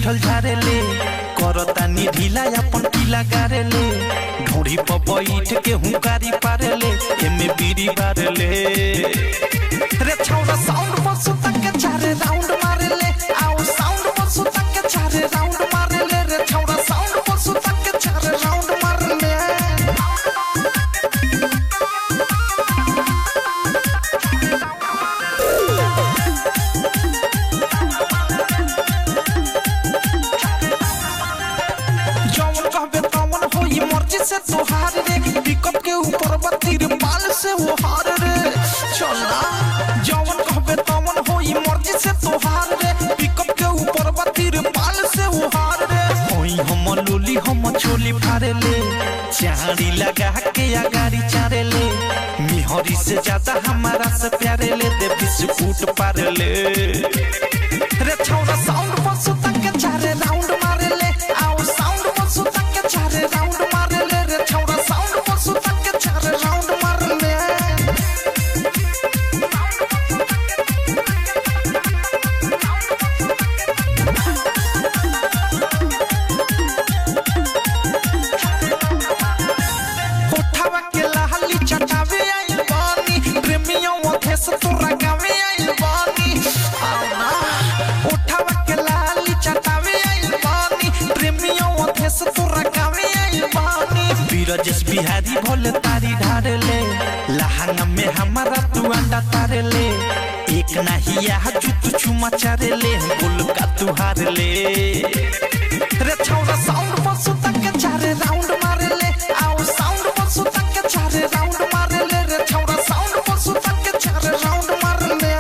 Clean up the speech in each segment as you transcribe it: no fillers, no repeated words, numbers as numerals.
उठल झारेले करतानी ढीला अपन पीला गारेले ढोड़ी पर बैठ के हुंकारी पारेले एमे बीड़ी बारेले रे छौरा साउंड पर सुता के चारे राउंड मारेले आओ साउंड पर सुता के चारे राउंड मारेले रे छौरा साउंड पर सुता के चारे राउंड मारेले से तोहार रे पिकअप के ऊपर बत्तीर पाल से वो हार रे चला जवन कहबे तवन होई मर्जी से तोहार रे पिकअप के ऊपर बत्तीर पाल से वो हार रे होई हम लूली हम छोली फारे ले चाड़ी लगा के अगाड़ी चारे ले मिहरी से ज्यादा हमारा से प्यारे ले दे बिस्कुट पार ले रे छौरा साउंड पर सुता के चारे राउंड मारे ले आओ साउंड पर सुता के चारे राउंड मारे ले रे छौरा साउंड पर सुता के चारे राउंड मारे ले उठावा के लाली चटावे आई बानी प्रेमियों ओथे से तोरा गावे आई बानी उठावा के लाली चटावे आई बानी प्रेमियों ओथे से तोरा गावे आई बानी बीरजस बिहारी भोले तारी ढारेले लहंगा में हमारा तू अंडा तारेले एक नहीं यह जुत छुमा चारेले बोल का तू हारेले रे छौरा साउंड पर सुता के चारे राउंड मारेले आओ साउंड पर सुता के चारे राउंड मारेले रे छौरा साउंड पर सुता के चारे राउंड मारेले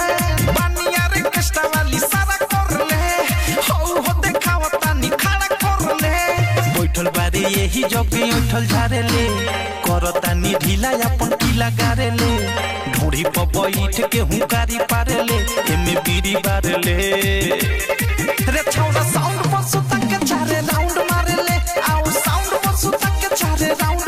बानिया रे कष्टा वाली सारा करले हो देखावता नि खड़ा करले बैठल बारे यही जगे उठल झारेले करतानी ढीला अपन पीला गारेले ढोड़ी पर बैठ के हुंकारी पारेले एमे बीड़ी बारेले रे छौरा साउंड पर सुता के चारे राउंड मारेले आओ साउंड पर सुता के चारे राउंड